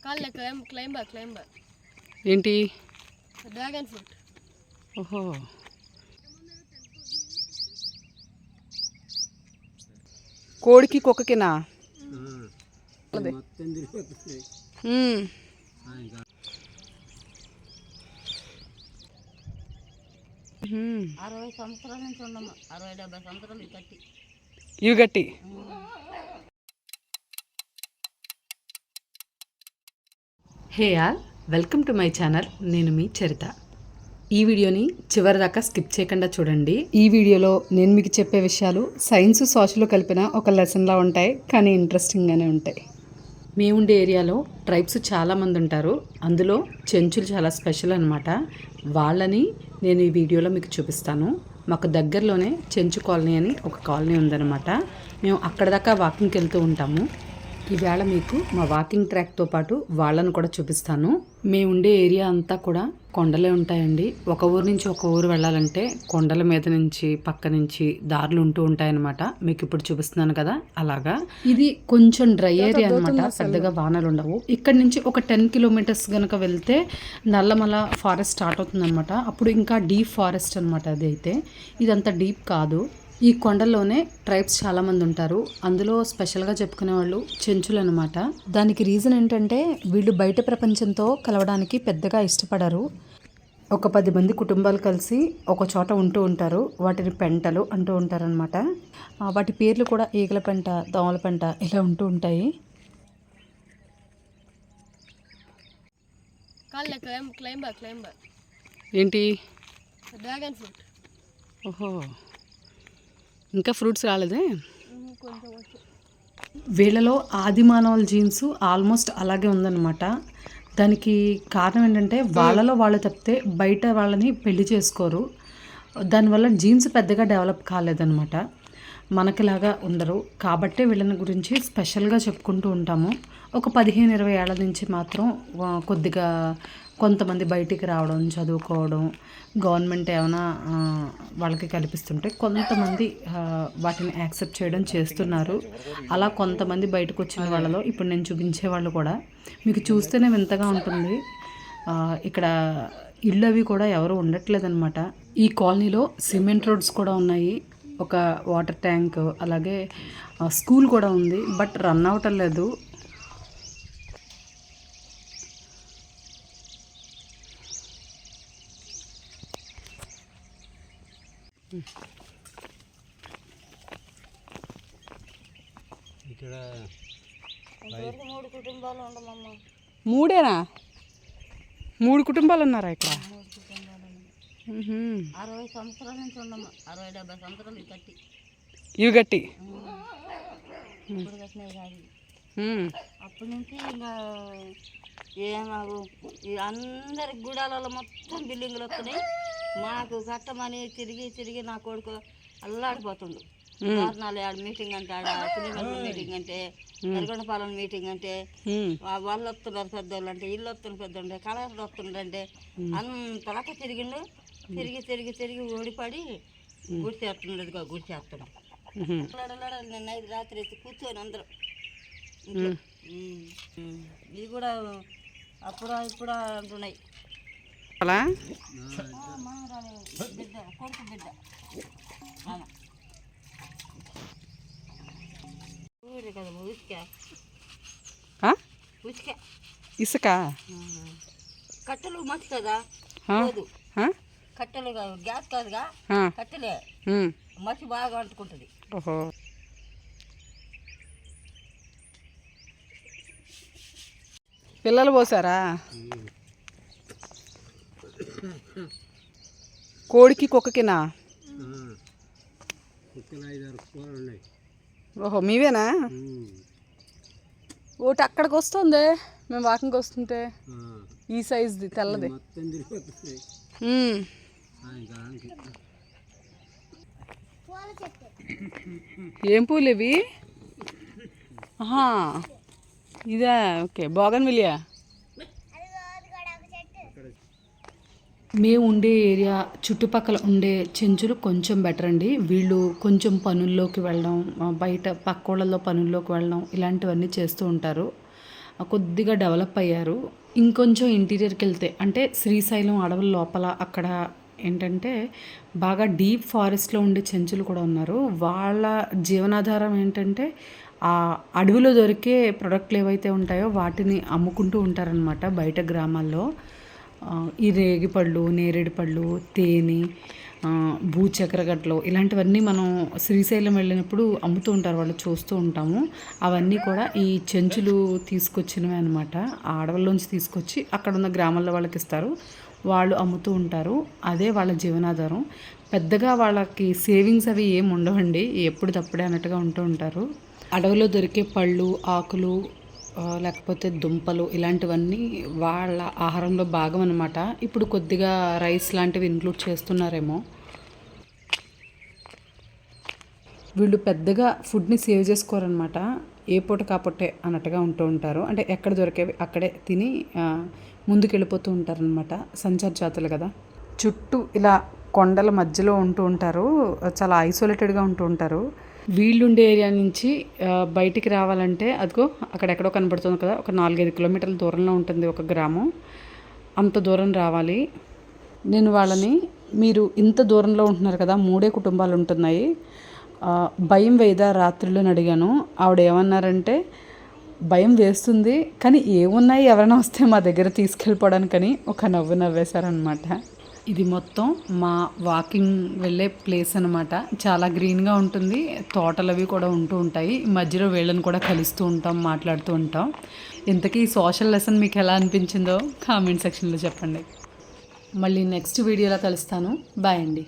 కాళ్ళ క్లైంబర్ ఏంటి? Dragon fruit. ఓహో, కోడికి కుక్కకినా? సంవత్సరాల నుంచి ఉన్నాము, 60-70 సంవత్సరాలు కట్టి ఇవి గట్టి. Hey all, welcome to my channel. నేను మీ చరిత. ఈ వీడియోని చివరి దాకా స్కిప్ చేయకుండా చూడండి. ఈ వీడియోలో నేను మీకు చెప్పే విషయాలు సైన్స్ సోషల్ కలిపిన ఒక లెసన్లా ఉంటాయి, కానీ ఇంట్రెస్టింగ్గానే ఉంటాయి. మేముండే ఏరియాలో ట్రైబ్స్ చాలామంది ఉంటారు. అందులో చెంచులు చాలా స్పెషల్ అనమాట. వాళ్ళని నేను ఈ వీడియోలో మీకు చూపిస్తాను. మాకు దగ్గరలోనే చెంచు కాలనీ అని ఒక కాలనీ ఉందన్నమాట. మేము అక్కడ దాకా వాకింగ్కి వెళ్తూ ఉంటాము. ఈవేళ మీకు మా వాకింగ్ ట్రాక్తో పాటు వాళ్ళను కూడా చూపిస్తాను. మేము ఉండే ఏరియా అంతా కూడా కొండలే ఉంటాయండి. ఒక ఊరు నుంచి ఒక ఊరు వెళ్ళాలంటే కొండల మీద నుంచి పక్క నుంచి దారులు ఉంటూ ఉంటాయన్నమాట. మీకు ఇప్పుడు చూపిస్తున్నాను కదా, అలాగా. ఇది కొంచెం డ్రై ఏరియా అనమాట, పెద్దగా వానలు ఉండవు. ఇక్కడ నుంచి ఒక 10 కిలోమీటర్స్ కనుక వెళ్తే నల్లమల ఫారెస్ట్ స్టార్ట్ అవుతుంది అనమాట. అప్పుడు ఇంకా డీప్ ఫారెస్ట్ అనమాట. అది అయితే ఇదంతా డీప్ కాదు. ఈ కొండల్లోనే ట్రైబ్స్ చాలామంది ఉంటారు. అందులో స్పెషల్గా చెప్పుకునే వాళ్ళు చెంచులు అనమాట. దానికి రీజన్ ఏంటంటే వీళ్ళు బయట ప్రపంచంతో కలవడానికి పెద్దగా ఇష్టపడరు. ఒక 10 మంది కుటుంబాలు కలిసి ఒక చోట ఉంటూ ఉంటారు. వాటిని పెంటలు అంటూ ఉంటారనమాట. వాటి పేర్లు కూడా ఈగల పెంట, దోమల పెంట ఇలా ఉంటూ ఉంటాయి. క్లైంబర్ ఏంటి? Dragon fruit. ఓహో, ఇంకా ఫ్రూట్స్ రాలేదే. వీళ్ళలో ఆది మానవుల జీన్స్ ఆల్మోస్ట్ అలాగే ఉందన్నమాట. దానికి కారణం ఏంటంటే వాళ్ళలో వాళ్ళు తప్పితే బయట వాళ్ళని పెళ్లి చేసుకోరు. దానివల్ల జీన్స్ పెద్దగా డెవలప్ కాలేదన్నమాట. మనకిలాగా ఉండరు. కాబట్టే వీళ్ళని గురించి స్పెషల్గా చెప్పుకుంటూ ఉంటాము. ఒక 15-20 ఏళ్ల నుంచి మాత్రం కొద్దిగా కొంతమంది బయటికి రావడం, చదువుకోవడం, గవర్నమెంట్ ఏమైనా వాళ్ళకి కల్పిస్తుంటే కొంతమంది వాటిని యాక్సెప్ట్ చేయడం చేస్తున్నారు. అలా కొంతమంది బయటకు వచ్చిన వాళ్ళలో ఇప్పుడు నేను చూపించే వాళ్ళు కూడా మీకు చూస్తేనే వింతగా ఉంటుంది. ఇక్కడ ఇళ్ళు అవి కూడా ఎవరు ఉండట్లేదన్నమాట. ఈ కాలనీలో సిమెంట్ రోడ్స్ కూడా ఉన్నాయి. ఒక వాటర్ ట్యాంక్, అలాగే స్కూల్ కూడా ఉంది. బట్ రన్ అవటం లేదు. ఇక్కడ 3 కుటుంబాలు ఉండమమ్మ. 3ఏనా? 3 కుటుంబాలు ఉన్నారా ఇక్కడ? 60 సంవత్సరాల నుంచి ఉండమ్మా, 60-70 సంవత్సరాలు కట్టి ఇవి గట్టి. ఇప్పుడు కట్టినవి కాదు. అప్పటి నుంచి ఇంకా ఏమాగు అందరి గూడాలలో మొత్తం బిల్డింగ్లు వస్తున్నాయి. మాకు కట్టమని తిరిగి నా కొడుకు అల్లాడిపోతుండు. కారణాలు ఆడ మీటింగ్ అంటే, ఆడ పులిమల్లి మీటింగ్ అంటే, నల్గొండపాలెం మీటింగ్ అంటే, వాళ్ళు వస్తున్నారు పెద్దోళ్ళు అంటే, ఇల్లు వస్తున్న పెద్దోళ్ళు, కలర్లు వస్తుండ్రంటే అంతలాగా తిరిగిండు. తిరిగి ఓడిపడి గుడి చేస్తుండేదిగా, గుడి చేస్తున్నాం. నిన్న 5 రాత్రి ఎత్తి కూర్చొని అందరం. ఇది కూడా అప్పుడు ఇప్పుడు అంటున్నాయి. బిడ్డ, కొడుకు బిడ్డ. ఇసుక కట్టెలు మట్టి కదా, కట్టెలు గ్యాస్ కాదుగా, కట్టెలే మట్టి బాగా అంటుకుంటుంది. ఓహో, పిల్లలు పోసారా? కోడికి కుక్కకినా? ఓహో, మీవేనా? ఒకటి అక్కడికి వస్తుంది. మేము వాకింగ్కి వస్తుంటే ఈ సైజ్ది తెల్లది. ఏం పూలు ఇవి? ఇదా? Okay, bougainvillea. మేము ఉండే ఏరియా చుట్టుపక్కల ఉండే చెంచులు కొంచెం బెటర్ అండి. వీళ్ళు కొంచెం పనుల్లోకి వెళ్ళడం, బయట పక్కోళ్ళలో పనుల్లోకి వెళ్ళడం ఇలాంటివన్నీ చేస్తూ ఉంటారు. కొద్దిగా డెవలప్ అయ్యారు. ఇంకొంచెం ఇంటీరియర్కి వెళ్తే అంటే శ్రీశైలం అడవుల లోపల అక్కడ ఏంటంటే బాగా డీప్ ఫారెస్ట్లో ఉండే చెంచులు కూడా ఉన్నారు. వాళ్ళ జీవనాధారం ఏంటంటే ఆ అడవిలో దొరికే ప్రొడక్ట్లు ఏవైతే ఉంటాయో వాటిని అమ్ముకుంటూ ఉంటారనమాట బయట గ్రామాల్లో. ఈ రేగిపళ్ళు, నేరేడు పళ్ళు, తేనె, భూచక్రగడ్డలు ఇలాంటివన్నీ మనం శ్రీశైలం వెళ్ళినప్పుడు అమ్ముతూ ఉంటారు, వాళ్ళు చూస్తూ ఉంటాము. అవన్నీ కూడా ఈ చెంచులు తీసుకొచ్చినవి అనమాట. ఆ అడవుల్లోంచి తీసుకొచ్చి అక్కడ ఉన్న గ్రామాల్లో వాళ్ళకి ఇస్తారు, వాళ్ళు అమ్ముతూ ఉంటారు. అదే వాళ్ళ జీవనాధారం. పెద్దగా వాళ్ళకి సేవింగ్స్ అవి ఏమి ఉండవండి, ఎప్పుడు తప్పుడే అన్నట్టుగా ఉంటూ ఉంటారు. అడవిలో దొరికే పళ్ళు, ఆకులు, లేకపోతే దుంపలు ఇలాంటివన్నీ వాళ్ళ ఆహారంలో భాగం అనమాట. ఇప్పుడు కొద్దిగా రైస్ లాంటివి ఇంక్లూడ్ చేస్తున్నారేమో. వీళ్ళు పెద్దగా ఫుడ్ని సేవ్ చేసుకోరనమాట, ఏ పూట కాపొట్టే అన్నట్టుగా ఉంటూ ఉంటారు. అంటే ఎక్కడ దొరికేవి అక్కడే తిని ముందుకు వెళ్ళిపోతూ ఉంటారనమాట. సంచార జాతులు కదా. చుట్టూ ఇలా కొండల మధ్యలో ఉంటూ ఉంటారు, చాలా ఐసోలేటెడ్గా ఉంటూ ఉంటారు. వీళ్ళుండే ఏరియా నుంచి బయటికి రావాలంటే అదిగో అక్కడెక్కడో కనబడుతుంది కదా, ఒక 4-5 కిలోమీటర్ల దూరంలో ఉంటుంది ఒక గ్రామం. అంత దూరం రావాలి. నేను వాళ్ళని, మీరు ఇంత దూరంలో ఉంటున్నారు కదా, 3 కుటుంబాలు ఉంటున్నాయి, భయం వేయదా రాత్రిలో అని అడిగాను. ఆవిడ ఏమన్నారంటే భయం వేస్తుంది కానీ ఏమున్నాయి, ఎవరైనా వస్తే మా దగ్గర తీసుకెళ్ళిపోవడానికని ఒక నవ్వు నవ్వేశారనమాట. ఇది మొత్తం మా వాకింగ్ వెళ్ళే ప్లేస్ అనమాట. చాలా గ్రీన్గా ఉంటుంది, తోటలు అవి కూడా ఉంటూ ఉంటాయి. మధ్యలో వీళ్ళని కూడా కలుస్తూ ఉంటాం, మాట్లాడుతూ ఉంటాం. ఇంతకీ ఈ సోషల్ లెసన్ మీకు ఎలా అనిపించిందో కామెంట్ సెక్షన్లో చెప్పండి. మళ్ళీ నెక్స్ట్ వీడియోలో కలుస్తాను. బాయ్ అండి.